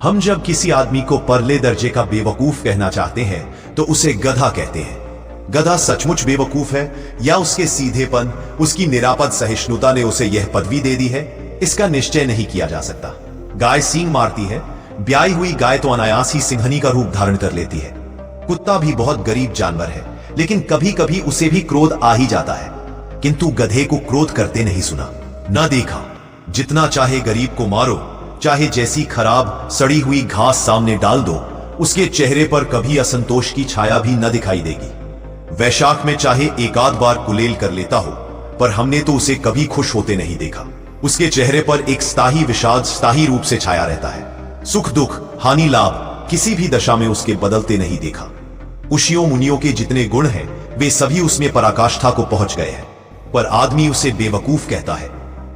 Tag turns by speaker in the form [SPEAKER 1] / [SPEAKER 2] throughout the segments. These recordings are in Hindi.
[SPEAKER 1] हम जब किसी आदमी को परले दर्जे का बेवकूफ कहना चाहते हैं तो उसे गधा कहते हैं। गधा सचमुच बेवकूफ है या उसके सीधेपन, उसकी निरापद सहिष्णुता ने उसे यह पदवी दे दी है, इसका निश्चय नहीं किया जा सकता। गाय सींग मारती है, ब्याई हुई गाय तो अनायास ही सिंहनी का रूप धारण कर लेती है। कुत्ता भी बहुत गरीब जानवर है, लेकिन कभी कभी उसे भी क्रोध आ ही जाता है, किंतु गधे को क्रोध करते नहीं सुना, न देखा। जितना चाहे गरीब को मारो, चाहे जैसी खराब सड़ी हुई घास सामने डाल दो, उसके चेहरे पर कभी असंतोष की छाया भी न दिखाई देगी। वैशाख में चाहे एक आध बार कुलेल कर लेता हो, पर हमने तो उसे कभी खुश होते नहीं देखा। उसके चेहरे पर एक स्थायी विषाद स्थायी रूप से छाया रहता है। सुख दुख, हानि लाभ, किसी भी दशा में उसके बदलते नहीं देखा। ऋषियों मुनियों के जितने गुण हैं, वे सभी उसमें पराकाष्ठा को पहुंच गए हैं, पर आदमी उसे बेवकूफ कहता है।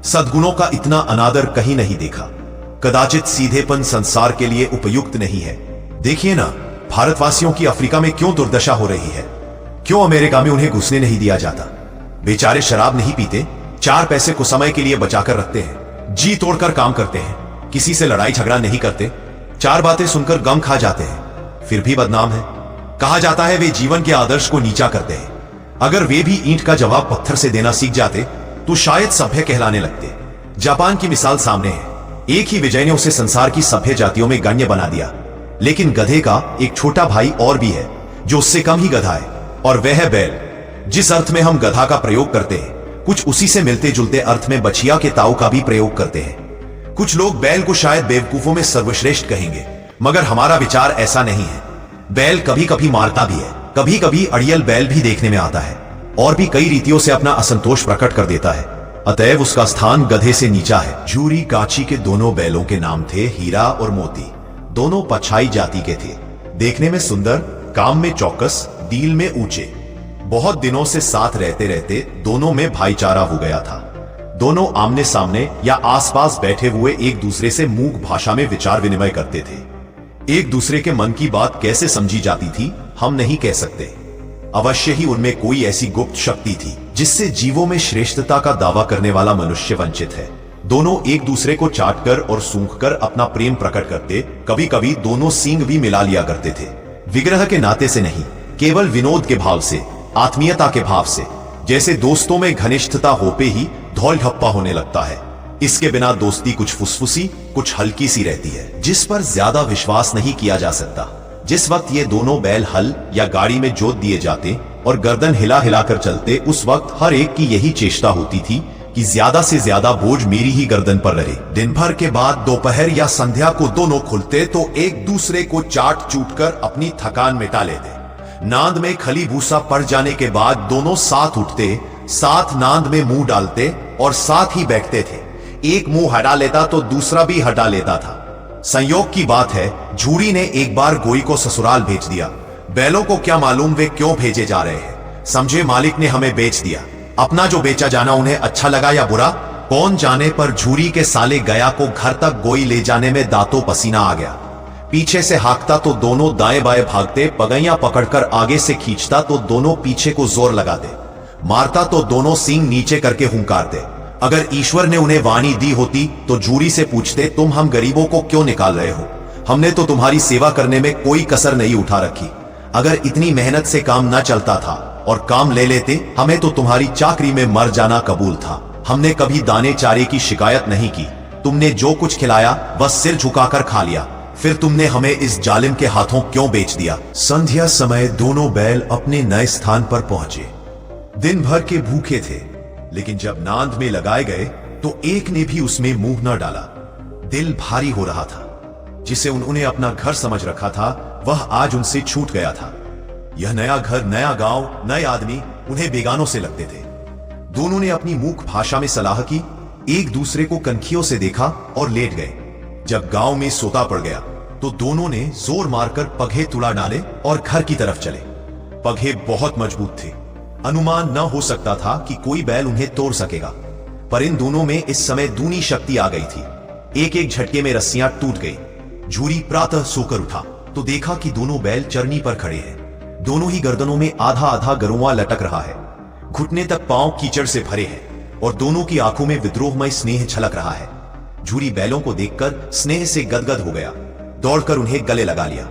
[SPEAKER 1] सद्गुणों का इतना अनादर कहीं नहीं देखा। कदाचित सीधेपन संसार के लिए उपयुक्त नहीं है। देखिए ना, भारतवासियों की अफ्रीका में क्यों दुर्दशा हो रही है। क्यों अमेरिका में उन्हें घुसने नहीं दिया जाता। बेचारे शराब नहीं पीते, 4 पैसे को समय के लिए बचाकर रखते हैं, जी तोड़कर काम करते हैं, किसी से लड़ाई झगड़ा नहीं करते, 4 बातें सुनकर गम खा जाते हैं, फिर भी बदनाम है। कहा जाता है वे जीवन के आदर्श को नीचा करते हैं। अगर वे भी ईंट का जवाब पत्थर से देना सीख जाते तो शायद सभ्य कहलाने लगते। जापान की मिसाल सामने है। एक ही विजय ने उसे संसार की सभ्य जातियों में गण्य बना दिया, लेकिन गधे का एक छोटा भाई और भी है जो उससे कम ही गधा है, और वह है बैल। जिस अर्थ में हम गधा का प्रयोग करते हैं, कुछ उसी से मिलते जुलते अर्थ में बछिया के ताऊ का भी प्रयोग करते हैं। कुछ लोग बैल को शायद बेवकूफों में सर्वश्रेष्ठ कहेंगे, मगर हमारा विचार ऐसा नहीं है। बैल कभी कभी मारता भी है, कभी कभी अड़ियल बैल भी देखने में आता है, और भी कई रीतियों से अपना असंतोष प्रकट कर देता है। अतएव उसका स्थान गधे से नीचा है। जूरी काची के दोनों बैलों के नाम थे हीरा और मोती। दोनों पछाई जाति के थे, देखने में सुंदर, काम में चौकस, डील में ऊंचे। बहुत दिनों से साथ रहते रहते दोनों में भाईचारा हो गया था। दोनों आमने सामने या आसपास बैठे हुए एक दूसरे से मूक भाषा में विचार विनिमय करते थे। एक दूसरे के मन की बात कैसे समझी जाती थी हम नहीं कह सकते। अवश्य ही उनमें कोई ऐसी गुप्त शक्ति थी जिससे जीवों में श्रेष्ठता का दावा करने वाला मनुष्य वंचित है। दोनों एक दूसरे को चाटकर और सूंघकर अपना प्रेम प्रकट करते, कभी कभी दोनों सींग भी मिला लिया करते थे। विग्रह के नाते से नहीं, केवल विनोद के भाव से, आत्मीयता के भाव से, जैसे दोस्तों में घनिष्ठता होते ही धौल ढप्पा होने लगता है। इसके बिना दोस्ती कुछ फुसफुसी, कुछ हल्की सी रहती है, जिस पर ज्यादा विश्वास नहीं किया जा सकता। जिस वक्त ये दोनों बैल हल या गाड़ी में जोत दिए जाते और गर्दन हिला हिलाकर चलते, उस वक्त हर एक की यही चेष्टा होती थी कि ज्यादा से ज्यादा बोझ मेरी ही गर्दन पर रहे। दिन भर के बाद दोपहर या संध्या को दोनों खुलते तो एक दूसरे को चाट चूट कर अपनी थकान मिटा लेते। नांद में खली भूसा पड़ जाने के बाद दोनों साथ उठते, साथ नांद में मुंह डालते और साथ ही बैठते थे। एक मुंह हटा लेता तो दूसरा भी हटा लेता था। संयोग की बात है, झूरी ने एक बार गोई को ससुराल भेज दिया। बैलों को क्या मालूम वे क्यों भेजे जा रहे हैं। समझे मालिक ने हमें बेच दिया। अपना जो बेचा जाना उन्हें अच्छा लगा या बुरा, कौन जाने, पर झूरी के साले गया को घर तक गोई ले जाने में दांतों पसीना आ गया। पीछे से हाकता तो दोनों दाएं बाएं भागते, पगैया पकड़कर आगे से खींचता तो दोनों पीछे को जोर लगाते, मारता तो दोनों सींग नीचे करके हुंकारते। अगर ईश्वर ने उन्हें वाणी दी होती तो झूरी से पूछते, तुम हम गरीबों को क्यों निकाल रहे हो? हमने तो तुम्हारी सेवा करने में कोई कसर नहीं उठा रखी। अगर इतनी मेहनत से काम न चलता था और काम ले लेते, हमें तो तुम्हारी चाकरी में मर जाना कबूल था। हमने कभी दाने चारे की शिकायत नहीं की। तुमने जो कुछ खिलाया बस सिर झुकाकर खा लिया। फिर तुमने हमें इस जालिम के हाथों क्यों बेच दिया? संध्या समय दोनों बैल अपने नए स्थान पर पहुंचे। दिन भर के भूखे थे, लेकिन जब नांद में लगाए गए तो एक ने भी उसमें मुंह न डाला। दिल भारी हो रहा था। जिसे उन्होंने अपना घर समझ रखा था वह आज उनसे छूट गया था। यह नया घर, नया गांव, नए आदमी उन्हें बेगानों से लगते थे। दोनों ने अपनी मूक भाषा में सलाह की, एक दूसरे को कनखियों से देखा और लेट गए। जब गांव में सोता पड़ गया तो दोनों ने जोर मारकर पगहे तुड़ा डाले और घर की तरफ चले। पगहे बहुत मजबूत थे। अनुमान न हो सकता था कि कोई बैल उन्हें तोड़ सकेगा, पर इन दोनों में इस समय दूनी शक्ति आ गई थी। एक एक झटके में रस्सियां टूट गई। झूरी प्रातः सोकर उठा तो देखा कि दोनों बैल चरनी पर खड़े हैं। दोनों ही गर्दनों में आधा आधा गरुआ लटक रहा है। घुटने तक पांव कीचड़ से भरे हैं और दोनों की आंखों में विद्रोहमय स्नेह छलक रहा है। झूरी बैलों को देखकर स्नेह से गदगद हो गया। दौड़कर उन्हें गले लगा लिया।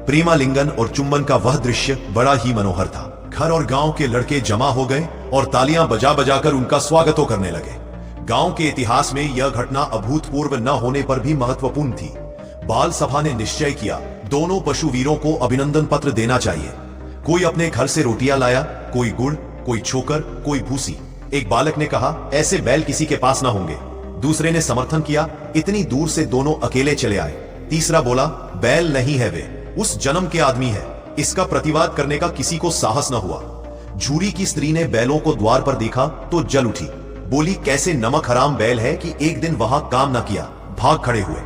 [SPEAKER 1] प्रेमालिंगन और चुम्बन का वह दृश्य बड़ा ही मनोहर था। घर और गांव के लड़के जमा हो गए और तालियां बजा बजाकर उनका स्वागत करने लगे। गांव के इतिहास में यह घटना अभूतपूर्व न होने पर भी महत्वपूर्ण थी। बाल सभा ने निश्चय किया, दोनों पशुवीरों को अभिनंदन पत्र देना चाहिए। कोई अपने घर से रोटियां लाया, कोई गुड़, कोई छोकर, कोई भूसी। एक बालक ने कहा, ऐसे बैल किसी के पास ना होंगे। दूसरे ने समर्थन किया, इतनी दूर से दोनों अकेले चले आए। तीसरा बोला, बैल नहीं है, वे उस जन्म के आदमी है। इसका प्रतिवाद करने का किसी को साहस न हुआ। झूरी की स्त्री ने बैलों को द्वार पर देखा तो जल उठी। बोली, कैसे नमक हराम बैल है कि एक दिन वहां काम न किया। भाग खड़े हुए।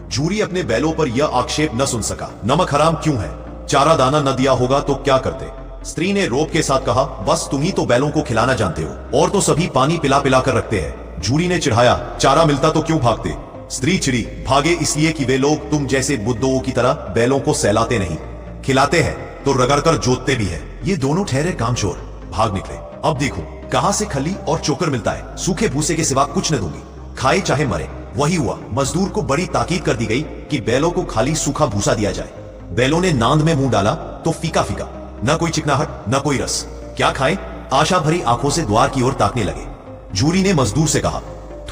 [SPEAKER 1] झूरी अपने बैलों पर यह आक्षेप न सुन सका। नमक हराम क्यों है? चारा दाना न दिया होगा तो क्या करते? स्त्री ने रोब के साथ कहा, बस तुम ही तो बैलों को खिलाना जानते हो, और तो सभी पानी पिला पिला कर रखते हैं। झूरी ने चिढ़ाया, चारा मिलता तो क्यों भागते? स्त्री चिड़ी, भागे इसलिए कि वे लोग तुम जैसे बुद्धों की तरह बैलों को सहलाते नहीं, खिलाते हैं तो रगड़कर जोतते भी है। ये दोनों ठहरे कामचोर भाग निकले। अब देखो कहां से खली और चोकर मिलता है। सूखे भूसे के सिवा कुछ न दूंगी, खाए चाहे मरे। वही हुआ। मजदूर को बड़ी ताकीद कर दी गई कि बैलों को खाली सूखा भूसा दिया जाए। बैलों ने नांद में मुंह डाला तो फीका फीका, न कोई चिकनाहट न कोई रस। क्या खाएं? आशा भरी आंखों से द्वार की ओर ताकने लगे। झूरी ने मजदूर से कहा,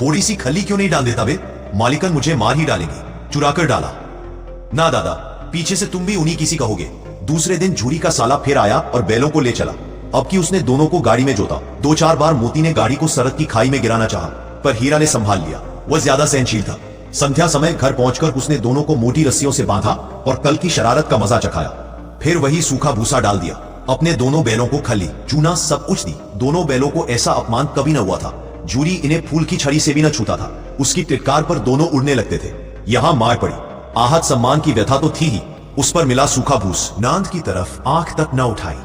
[SPEAKER 1] थोड़ी सी खली क्यों नहीं डाल देता बे? मालिकन मुझे मार ही डालेंगी। चुराकर डाला। ना दादा, पीछे से तुम भी उन्हीं किसी कहोगे। दूसरे दिन झूरी का साला फिर आया और बैलों को ले चला। अब की उसने दोनों को गाड़ी में जोता। 2-4 बार मोती ने गाड़ी को सड़क की खाई में गिराना चाहा, पर हीरा ने संभाल लिया। वह ज्यादा सहनशील था। संध्या समय घर पहुंचकर उसने दोनों को मोटी रस्सियों से बांधा और कल की शरारत का मजा चखाया। फिर वही सूखा भूसा डाल दिया। अपने दोनों बैलों को खली, चूना सब कुछ दी। दोनों बैलों को ऐसा अपमान कभी न हुआ था। झूरी इन्हें फूल की छड़ी से भी न छूता था। उसकी टिटकार पर दोनों उड़ने लगते थे। यहां मार पड़ी। आहत सम्मान की व्यथा तो थी ही, उस पर मिला सूखा भूस। नांद की तरफ आंख तक न उठाई।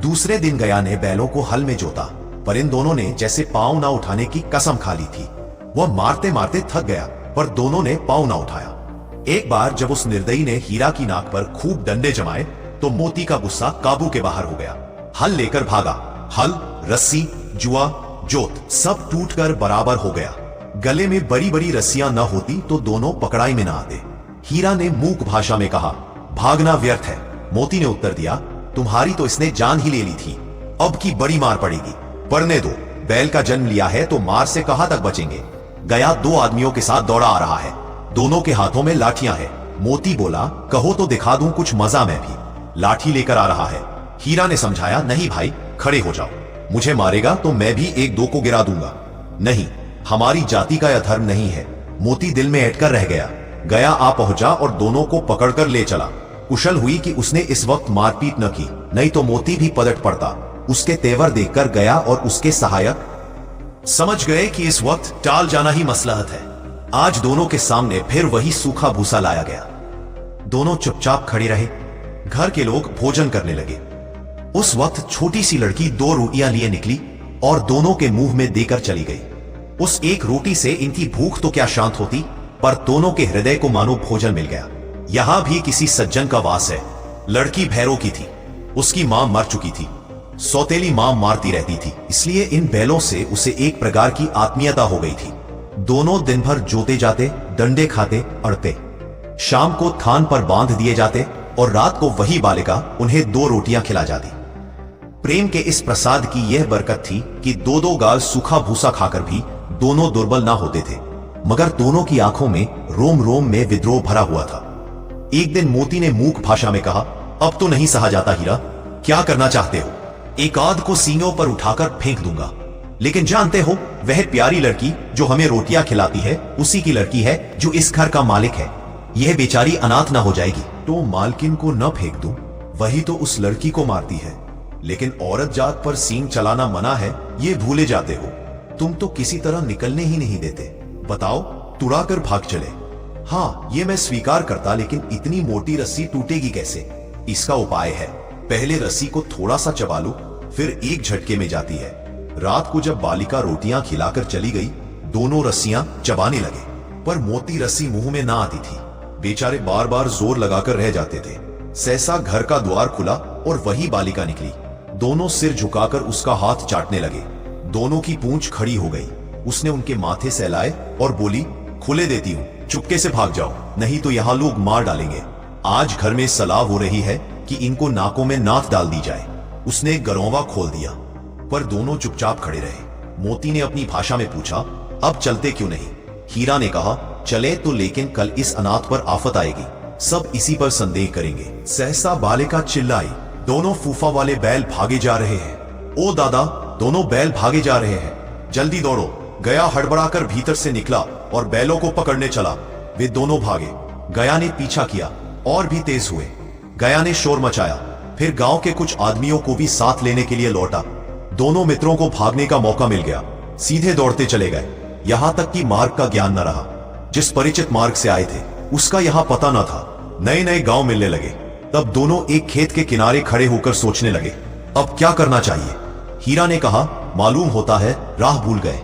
[SPEAKER 1] दूसरे दिन गया ने बैलों को हल में जोता, पर इन दोनों ने जैसे पांव ना उठाने की कसम खा ली थी। वह मारते मारते थक गया, पर दोनों ने पांव ना उठाया। एक बार जब उस निर्दयी ने हीरा की नाक पर खूब डंडे जमाए तो मोती का गुस्सा काबू के बाहर हो गया। हल लेकर भागा। हल, रस्सी, जुआ, जोत सब टूटकर बराबर हो गया। गले में बड़ी बड़ी रस्सियां न होती तो दोनों पकड़ाई में न आते। हीरा ने मूक भाषा में कहा, भागना व्यर्थ है। मोती ने उत्तर दिया, तुम्हारी तो इसने जान ही ले ली थी, अब की बड़ी मार पड़ेगी। पढ़ने दो, बैल का जन्म लिया है तो मार से कहां तक बचेंगे। गया 2 आदमियों के साथ दौड़ा आ रहा है। दोनों के हाथों में लाठियां हैं। मोती बोला, कहो तो दिखा दूं कुछ मजा मैं भी। लाठी लेकर आ रहा है। हीरा ने समझाया, नहीं भाई, खड़े हो जाओ। मुझे मारेगा तो मैं भी 1-2 को गिरा दूंगा। नहीं, हमारी जाति का यह धर्म नहीं है। मोती दिल में अटकर रह गया। गया आ पहुंचा और दोनों को पकड़कर ले चला। कुशल हुई कि उसने इस वक्त मारपीट न की, नहीं तो मोती भी पलट पड़ता। उसके तेवर देखकर गया और उसके सहायक समझ गए कि इस वक्त टाल जाना ही मसलहत है। आज दोनों के सामने फिर वही सूखा भूसा लाया गया। दोनों चुपचाप खड़े रहे। घर के लोग भोजन करने लगे। उस वक्त छोटी सी लड़की 2 रोटियां लिए निकली और दोनों के मुंह में देकर चली गई। उस एक रोटी से इनकी भूख तो क्या शांत होती, पर दोनों के हृदय को मानो भोजन मिल गया। यहां भी किसी सज्जन का वास है। लड़की भैरों की थी। उसकी मां मर चुकी थी। सौतेली मां मारती रहती थी, इसलिए इन बैलों से उसे एक प्रकार की आत्मीयता हो गई थी। दोनों दिन भर जोते जाते, डंडे खाते, अड़ते। शाम को थान पर बांध दिए जाते और रात को वही बालिका उन्हें 2 रोटियां खिला जाती। प्रेम के इस प्रसाद की यह बरकत थी कि 2-2 गाल सूखा भूसा खाकर भी दोनों दुर्बल ना होते थे, मगर दोनों की आंखों में रोम रोम में विद्रोह भरा हुआ था। एक दिन मोती ने मूक भाषा में कहा, अब तो नहीं सहा जाता हीरा, क्या करना चाहते हो? एक आध को सींगों पर उठाकर फेंक दूंगा, लेकिन जानते हो वह प्यारी लड़की जो हमें रोटियां खिलाती है उसी की लड़की है जो इस घर का मालिक है। यह बेचारी अनाथ ना हो जाएगी। तो मालकिन को न फेंक दूं, वही तो उस लड़की को मारती है। लेकिन औरत जात पर सींग चलाना मना है, ये भूले जाते हो। तुम तो किसी तरह निकलने ही नहीं देते। बताओ, तुड़ाकर भाग चले। हाँ, ये मैं स्वीकार करता, लेकिन इतनी मोटी रस्सी टूटेगी कैसे? इसका उपाय है। पहले रस्सी को थोड़ा सा चबा लो, फिर एक झटके में जाती है। रात को जब बालिका रोटियां खिलाकर चली गई, दोनों रस्सियां चबाने लगे, पर मोती रस्सी मुंह में ना आती थी। बेचारे बार बार जोर लगाकर रह जाते थे। सहसा घर का द्वार खुला और वही बालिका निकली। दोनों सिर झुकाकर उसका हाथ चाटने लगे। दोनों की पूंछ खड़ी हो गई। उसने उनके माथे सहलाए और बोली, खुले देती हूं, चुपके से भाग जाओ, नहीं तो यहां लोग मार डालेंगे। आज घर में सलाह हो रही है कि इनको नाकों में नाथ डाल दी जाए। उसने गरौवा खोल दिया, पर दोनों चुपचाप खड़े रहे। मोती ने अपनी भाषा में पूछा, अब चलते क्यों नहीं? हीरा ने कहा, चले तो, लेकिन कल इस अनाथ पर आफत आएगी, सब इसी पर संदेह करेंगे। सहसा बालिका चिल्लाई, दोनों फूफा वाले बैल भागे जा रहे हैं। ओ दादा, दोनों बैल भागे जा रहे हैं, जल्दी दौड़ो। गया हड़बड़ाकर भीतर से निकला और बैलों को पकड़ने चला। वे दोनों भागे। गया ने पीछा किया और भी तेज हुए। गया ने शोर मचाया, फिर गांव के कुछ आदमियों को भी साथ लेने के लिए लौटा। दोनों मित्रों को भागने का मौका मिल गया, सीधे दौड़ते चले गए। यहां तक कि मार्ग का ज्ञान न रहा। जिस परिचित मार्ग से आए थे उसका यहां पता न था। नए नए गांव मिलने लगे। तब दोनों एक खेत के किनारे खड़े होकर सोचने लगे, अब क्या करना चाहिए। हीरा ने कहा, मालूम होता है राह भूल गए।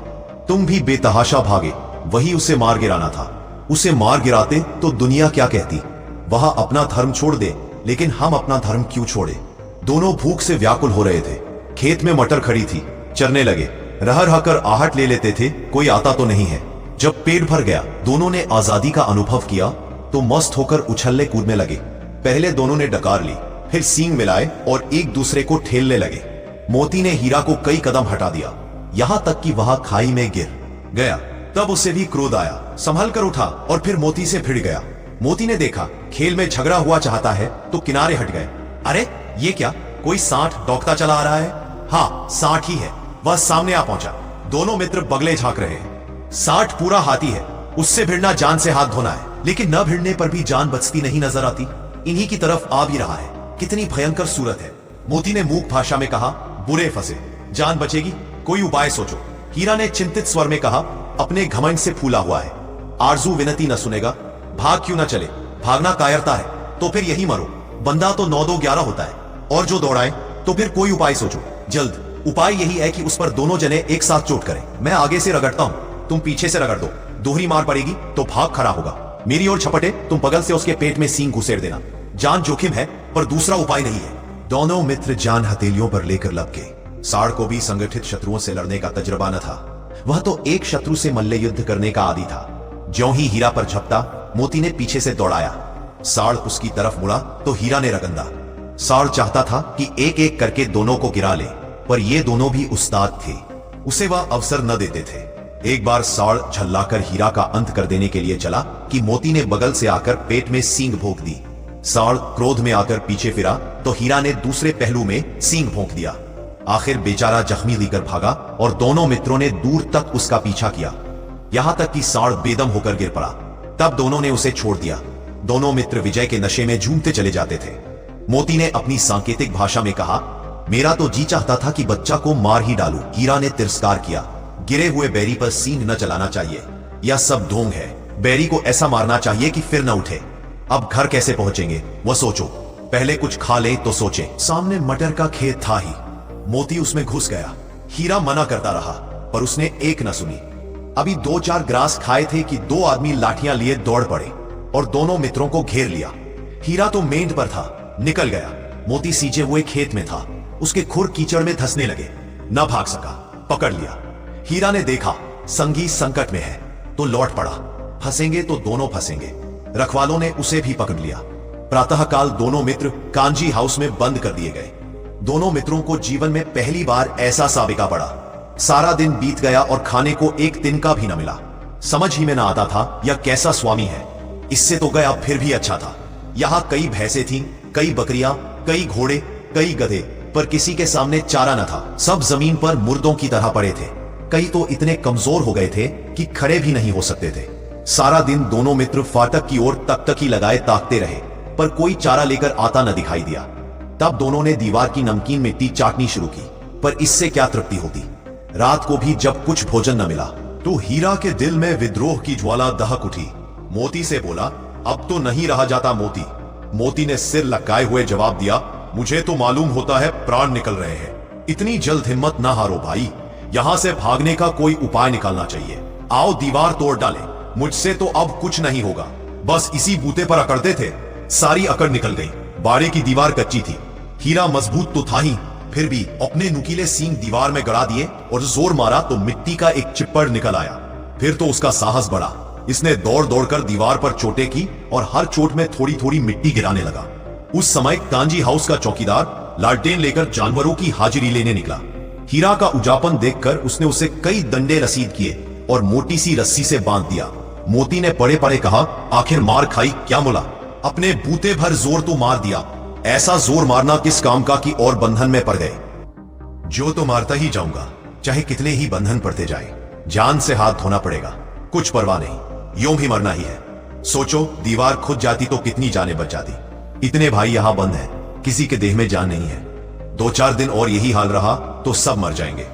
[SPEAKER 1] तुम भी बेतहाशा भागे, वही उसे मार गिराना था। उसे मार गिराते तो दुनिया क्या कहती। वह अपना धर्म छोड़ दे, लेकिन हम अपना धर्म क्यों छोड़े। दोनों भूख से व्याकुल हो रहे थे। खेत में मटर खड़ी थी, चरने लगे। रह रहकर आहट ले लेते थे, कोई आता तो नहीं है। जब पेट भर गया, दोनों ने आजादी का अनुभव किया तो मस्त होकर उछलने कूदने लगे। पहले दोनों ने डकार ली, फिर सींग मिलाए और एक दूसरे को ठेलने लगे। मोती ने हीरा को कई कदम हटा दिया, यहां तक कि वह खाई में गिर गया। तब उसे भी क्रोध आया, संभल कर उठा और फिर मोती से भिड़ गया। मोती ने देखा खेल में झगड़ा हुआ चाहता है तो किनारे हट गए। अरे ये क्या, कोई सांड दौड़ता चला आ रहा है। हाँ, सांड ही है। वह सामने आ पहुंचा। दोनों मित्र बगले झांक रहे हैं। सांड पूरा हाथी है, उससे भिड़ना जान से हाथ धोना है, लेकिन न भिड़ने पर भी जान बचती नहीं नजर आती। इन्हीं की तरफ आ भी रहा है। कितनी भयंकर सूरत है। मोती ने मूक भाषा में कहा, बुरे फंसे, जान बचेगी, कोई उपाय सोचो। हीरा ने चिंतित स्वर में कहा, अपने घमंड से फूला हुआ है, आरजू विनती न सुनेगा। भाग क्यों न चले, भागना कायरता है तो फिर यही मरो। बंदा तो 9-2-11 होता है, और जो दौड़ाए तो फिर कोई उपाय सोचो जल्द। उपाय यही है कि उस पर दोनों जने एक साथ चोट करें। मैं आगे से रगड़ता हूं, तुम पीछे से रगड़ दो। दोहरी मार पड़ेगी तो भाग खड़ा होगा। मेरी ओर छपटे, तुम बगल से उसके पेट में सींग घुसेड़ देना। जान जोखिम है पर दूसरा उपाय नहीं है। दोनों मित्र जान हथेलियों पर लेकर लप गए। साड़ को भी संगठित शत्रुओं से लड़ने का तजुर्बा न था। वह तो एक शत्रु से मल्ल युद्ध करने का आदी था। ज्यों ही हीरा पर झपटा, मोती ने पीछे से दौड़ाया। साड़ उसकी तरफ मुड़ा तो हीरा ने रगंदा। साड़ चाहता था कि एक एक करके दोनों को गिरा ले, पर ये दोनों भी उस्ताद थे, उसे वह अवसर न देते थे। एक बार साड़ झल्लाकर हीरा का अंत कर देने के लिए चला कि मोती ने बगल से आकर पेट में सींग भोंक दी। साड़ क्रोध में आकर पीछे फिरा तो हीरा ने दूसरे पहलू में सींग भोंक दिया। आखिर बेचारा जख्मी लेकर भागा और दोनों मित्रों ने दूर तक उसका पीछा किया, यहां तक कि साड़ बेदम होकर गिर पड़ा। तब दोनों ने उसे छोड़ दिया। दोनों मित्र विजय के नशे में झूमते चले जाते थे। मोती ने अपनी सांकेतिक भाषा में कहा, मेरा तो जी चाहता था कि बच्चा को मार ही डालूं। हीरा ने तिरस्कार किया, गिरे हुए बैरी पर सींग न चलाना चाहिए, यह सब ढोंग है। बैरी को ऐसा मारना चाहिए कि फिर न उठे। अब घर कैसे पहुंचेंगे वह सोचो, पहले कुछ खा ले तो सोचे। सामने मटर का खेत था ही। मोती उसमें घुस गया। हीरा मना करता रहा पर उसने एक न सुनी। अभी 2-4 ग्रास खाए थे कि 2 आदमी लाठियां लिए दौड़ पड़े और दोनों मित्रों को घेर लिया। हीरा तो मेंढ पर था, निकल गया। मोती सींचे हुए खेत में था, उसके खुर कीचड़ में धंसने लगे, न भाग सका, पकड़ लिया। हीरा ने देखा संगी संकट में है तो लौट पड़ा। फंसेंगे तो दोनों फंसेंगे। रखवालों ने उसे भी पकड़ लिया। प्रातःकाल दोनों मित्र कांजी हाउस में बंद कर दिए गए। दोनों मित्रों को जीवन में पहली बार ऐसा साबिका पड़ा। सारा दिन बीत गया और खाने को एक तिनका भी न मिला। समझ ही में न आता था यह कैसा स्वामी है। इससे तो गया फिर भी अच्छा था। यहां कई भैंसें थीं, कई बकरियां, कई घोड़े, कई गधे, पर किसी के सामने चारा न था। सब जमीन पर मुर्दों की तरह पड़े थे। कई तो इतने कमजोर हो गए थे कि खड़े भी नहीं हो सकते थे। सारा दिन दोनों मित्र फाटक की ओर तकतकी लगाए ताकते रहे, पर कोई चारा लेकर आता न दिखाई दिया। तब दोनों ने दीवार की नमकीन मिट्टी चाटनी शुरू की, पर इससे क्या तृप्ति होती। रात को भी जब कुछ भोजन न मिला तो हीरा के दिल में विद्रोह की ज्वाला दहक उठी। मोती से बोला, अब तो नहीं रहा जाता मोती। मोती ने सिर लटकाए हुए जवाब दिया, मुझे तो मालूम होता है प्राण निकल रहे हैं। इतनी जल्द हिम्मत ना हारो भाई, यहां से भागने का कोई उपाय निकालना चाहिए। आओ दीवार तोड़ डालें। मुझसे तो अब कुछ नहीं होगा। बस इसी बूते पर अकड़ते थे, सारी अकड़ निकल गई। बाड़े की दीवार कच्ची थी, हीरा मजबूत तो था ही, फिर भी अपने नुकीले सींग दीवार में गड़ा दिए और जोर मारा तो मिट्टी का एक चिप्पड़ निकल आया। फिर तो उसका साहस बढ़ा। इसने दौड़ दौड़कर दीवार पर चोटें की और हर चोट में थोड़ी थोड़ी मिट्टी गिराने लगा। उस समय कांजी हाउस का चौकीदार लालटेन लेकर जानवरों की हाजिरी लेने निकला। हीरा का उजापन देखकर उसने उसे कई डंडे रसीद किए और मोटी सी रस्सी से बांध दिया। मोती ने पड़े पड़े कहा, आखिर मार खाई क्या मुला, अपने बूते भर जोर तो मार दिया, ऐसा जोर मारना किस काम का कि और बंधन में पड़ गए। जो तो मारता ही जाऊंगा, चाहे कितने ही बंधन पड़ते जाए, जान से हाथ धोना पड़ेगा, कुछ परवाह नहीं, यूं भी मरना ही है। सोचो दीवार खुद जाती तो कितनी जानें बच जाती। इतने भाई यहां बंद हैं, किसी के देह में जान नहीं है। 2-4 दिन और यही हाल रहा तो सब मर जाएंगे।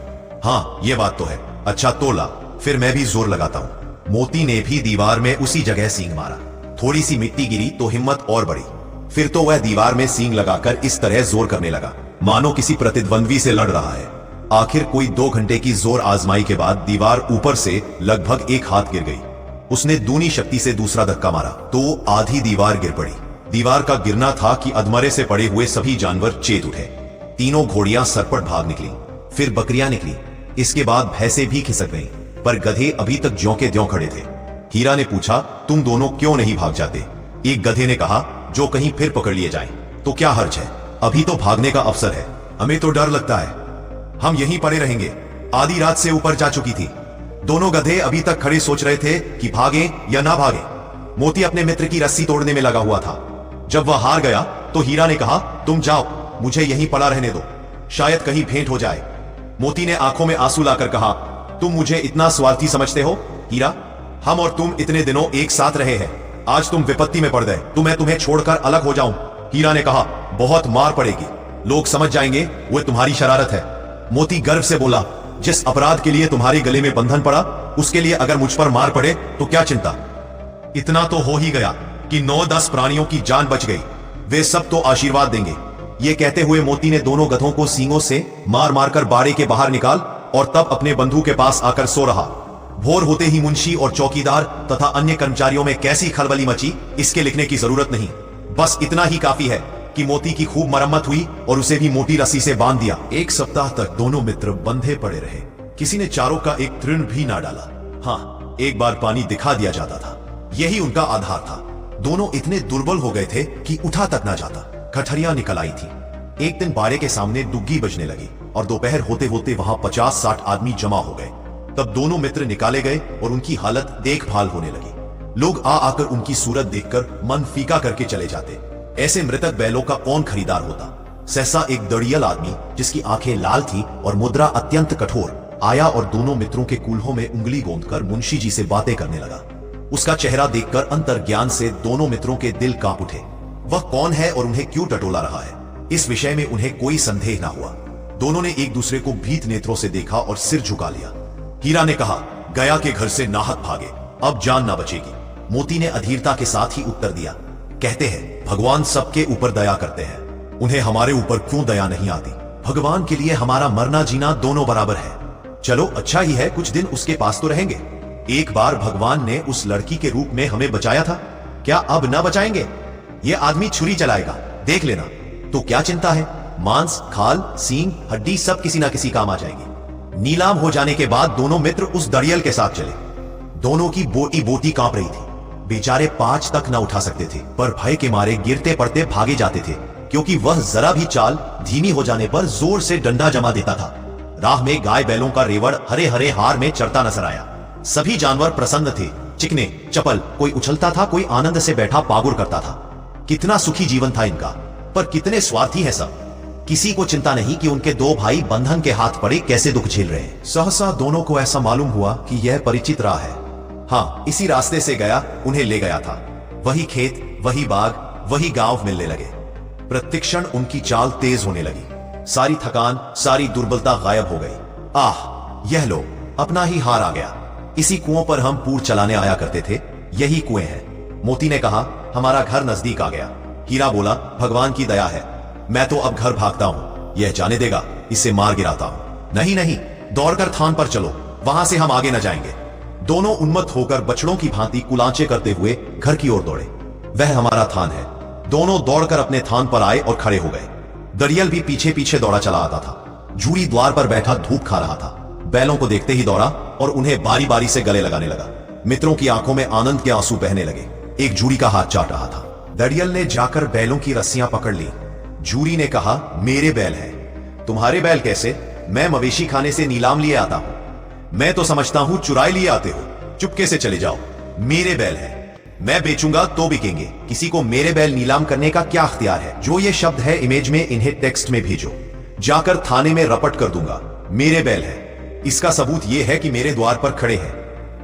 [SPEAKER 1] हाँ ये बात तो है। अच्छा तोला, फिर मैं भी जोर लगाता हूं। मोती ने भी दीवार में उसी जगह सींग मारा। थोड़ी सी मिट्टी गिरी तो हिम्मत और बढ़ी। फिर तो वह दीवार में सींग लगाकर इस तरह जोर करने लगा मानो किसी प्रतिद्वंद्वी से लड़ रहा है। आखिर कोई 2 घंटे की जोर आजमाई के बाद दीवार ऊपर से लगभग 1 हाथ गिर गई। उसने दूनी शक्ति से दूसरा धक्का मारा तो आधी दीवार गिर पड़ी। दीवार का गिरना था कि अधमरे से पड़े हुए सभी जानवर चेत उठे। तीनों घोड़ियां सरपट भाग निकली, फिर बकरियां निकली, इसके बाद भैंसें भी खिसक गईं, पर गधे अभी तक ज्यों के त्यों खड़े थे। हीरा ने पूछा, तुम दोनों क्यों नहीं भाग जाते? एक गधे ने कहा, जो कहीं फिर पकड़ लिए जाएं, तो क्या हर्ज है, अभी तो भागने का अवसर है। हमें तो डर लगता है, हम यहीं पड़े रहेंगे। आधी रात से ऊपर जा चुकी थी। दोनों गधे अभी तक खड़े सोच रहे थे कि भागें या ना भागें। मोती अपने मित्र की रस्सी तोड़ने में लगा हुआ था। जब वह हार गया तो हीरा ने कहा, तुम जाओ, मुझे यहीं पड़ा रहने दो, शायद कहीं भेंट हो जाए। मोती ने आंखों में आंसू लाकर कहा, तुम मुझे इतना स्वार्थी समझते हो हीरा? हम और तुम इतने दिनों एक साथ रहे हैं, आज तुम विपत्ति में पड़ गए तो मैं तुम्हें छोड़कर अलग हो जाऊं? हीरा ने कहा, बहुत मार पड़ेगी, लोग समझ जाएंगे वो तुम्हारी शरारत है। मोती गर्व से बोला, जिस अपराध के लिए तुम्हारे गले में बंधन पड़ा, उसके लिए अगर मुझ पर मार पड़े तो क्या चिंता? इतना तो हो ही गया कि 9-10 प्राणियों की जान बच गई, वे सब तो आशीर्वाद देंगे। ये कहते हुए मोती ने दोनों गधों को सींगों से मार मारकर बाड़े के बाहर निकाल और तब अपने बंधु के पास आकर सो रहा। भोर होते ही मुंशी और चौकीदार तथा अन्य कर्मचारियों में कैसी खलबली मची, इसके लिखने की जरूरत नहीं। बस इतना ही काफी है कि मोती की खूब मरम्मत हुई और उसे भी मोटी रस्सी से बांध दिया। 1 सप्ताह तक दोनों मित्र बंधे पड़े रहे। किसी ने चारों का एक तृण भी ना डाला। हाँ, एक बार पानी दिखा दिया जाता था, यही उनका आधार था। दोनों इतने दुर्बल हो गए थे कि उठा तक ना जाता। कठरियां निकल आई थी। एक दिन बाड़े के सामने डुग्गी बजने लगी और दोपहर होते होते वहां 50-60 आदमी जमा हो गए। तब दोनों मित्र निकाले गए और उनकी हालत देखभाल होने लगी। लोग आ आकर उनकी सूरत देखकर मन फीका करके चले जाते। ऐसे मृतक बैलों का कौन खरीदार होता? सहसा एक दड़ियल आदमी, जिसकी आंखें लाल थी और मुद्रा अत्यंत कठोर, आया और दोनों मित्रों के कूल्हों में उंगली गोंदकर मुंशी जी से बातें करने लगा। उसका चेहरा देखकर अंतर्ज्ञान से दोनों मित्रों के दिल कांप उठे। वह कौन है और उन्हें क्यों टटोला रहा है, इस विषय में उन्हें कोई संदेह ना हुआ। दोनों ने एक दूसरे को भीत नेत्रों से देखा और सिर झुका लिया। हीरा ने कहा, गया के घर से नाहक भागे, अब जान ना बचेगी। मोती ने अधीरता के साथ ही उत्तर दिया, कहते हैं भगवान सबके ऊपर दया करते हैं, उन्हें हमारे ऊपर क्यों दया नहीं आती? भगवान के लिए हमारा मरना जीना दोनों बराबर है। चलो अच्छा ही है, कुछ दिन उसके पास तो रहेंगे। एक बार भगवान ने उस लड़की के रूप में हमें बचाया था, क्या अब ना बचाएंगे? ये आदमी छुरी चलाएगा, देख लेना। तो क्या चिंता है, मांस, खाल, सींग, हड्डी सब किसी ना किसी काम आ जाएगी। नीलाम हो जाने के बाद दोनों मित्र उस दड़ियल के साथ चले। दोनों की बोटी बोटी कांप रही थी। बेचारे 5 तक न उठा सकते थे, पर भय के मारे गिरते पड़ते भागे जाते थे, क्योंकि वह जरा भी चाल धीमी हो जाने पर जोर से डंडा जमा देता था। राह में गाय बैलों का रेवड़ हरे हरे हार में चढ़ता नजर आया। सभी जानवर प्रसन्न थे, चिकने चपल, कोई उछलता था, कोई आनंद से बैठा पागुर करता था। कितना सुखी जीवन था इनका, पर कितने स्वार्थी है सब। किसी को चिंता नहीं कि उनके 2 भाई बंधन के हाथ पड़े कैसे दुख झेल रहे हैं। सहसा दोनों को ऐसा मालूम हुआ कि यह परिचित राह है। हाँ, इसी रास्ते से गया उन्हें ले गया था। वही खेत, वही बाग, वही गांव मिलने लगे। प्रतिक्षण उनकी चाल तेज होने लगी। सारी थकान, सारी दुर्बलता गायब हो गई। आह, यह लो, अपना ही हार आ गया। इसी कुओं पर हम पूर चलाने आया करते थे, यही कुएं हैं। मोती ने कहा, हमारा घर नजदीक आ गया। हीरा बोला, भगवान की दया है, मैं तो अब घर भागता हूं, यह जाने देगा, इसे मार गिराता हूं। नहीं नहीं, दौड़कर थान पर चलो, वहां से हम आगे न जाएंगे। दोनों उन्मत्त होकर बछड़ों की भांति कुलांचे करते हुए घर की ओर दौड़े। वह हमारा थान है। दोनों दौड़कर अपने थान पर आए और खड़े हो गए। दड़ियल भी पीछे पीछे दौड़ा चला आता था। जूरी द्वार पर बैठा धूप खा रहा था। बैलों को देखते ही दौड़ा और उन्हें बारी बारी से गले लगाने लगा। मित्रों की आंखों में आनंद के आंसू बहने लगे। एक जूरी का हाथ चाट रहा था। दड़ियल ने जाकर बैलों की रस्सियां पकड़ ली। जूरी ने कहा, मेरे बैल हैं। तुम्हारे बैल कैसे? मैं मवेशी खाने से नीलाम लिए आता हूं। मैं तो समझता हूं चुराए लिए आते हो। चुपके से चले जाओ। मेरे बैल हैं, मैं बेचूंगा तो बिकेंगे। किसी को मेरे बैल नीलाम करने का क्या अख्तियार है? जो ये शब्द है इमेज में, इन्हें टेक्स्ट में भेजो। जाकर थाने में रपट कर दूंगा। मेरे बैल हैं। इसका सबूत यह है कि मेरे द्वार पर खड़े हैं।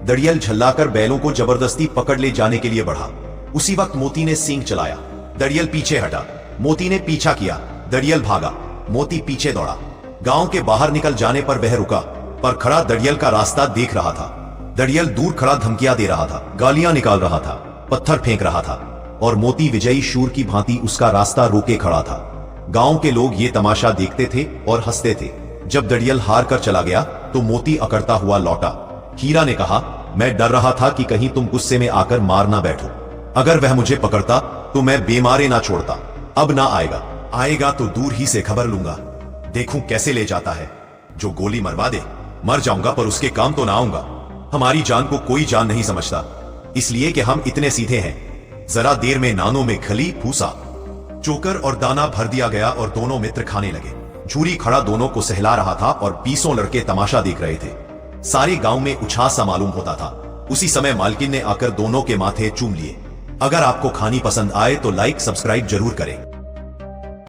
[SPEAKER 1] दड़ियल झल्लाकर बैलों को जबरदस्ती पकड़ ले जाने के लिए बढ़ा। उसी वक्त मोती ने सींग चलाया। दड़ियल पीछे हटा। मोती ने पीछा किया। दड़ियल भागा। मोती पीछे दौड़ा। गांव के बाहर निकल जाने पर वह रुका, पर खड़ा दड़ियल का रास्ता देख रहा था। दड़ियल दूर खड़ा धमकियां दे रहा था, गालियां निकाल रहा था, पत्थर फेंक रहा था, और मोती विजयी शूर की भांति उसका रास्ता रोके खड़ा था। गांव के लोग ये तमाशा देखते थे और हंसते थे। जब दड़ियल हार कर चला गया तो मोती अकड़ता हुआ लौटा। हीरा ने कहा, मैं डर रहा था कि कहीं तुम गुस्से में आकर मार ना बैठो। अगर वह मुझे पकड़ता तो मैं बेमारे ना छोड़ता। अब ना आएगा। आएगा तो दूर ही से खबर लूंगा। देखूं कैसे ले जाता है। जो गोली मरवा दे। मर जाऊंगा पर उसके काम तो ना आऊंगा। हमारी जान को कोई जान नहीं समझता, इसलिए कि हम इतने सीधे हैं। जरा देर में नानों में खली, भूसा, चोकर और दाना भर दिया गया और दोनों मित्र खाने लगे। झूरी खड़ा दोनों को सहला रहा था और 20 लड़के तमाशा देख रहे थे। सारे गांव में उछाल सा मालूम होता था। उसी समय मालकिन ने आकर दोनों के माथे चूम लिए। अगर आपको कहानी पसंद आए तो लाइक सब्सक्राइब जरूर करें।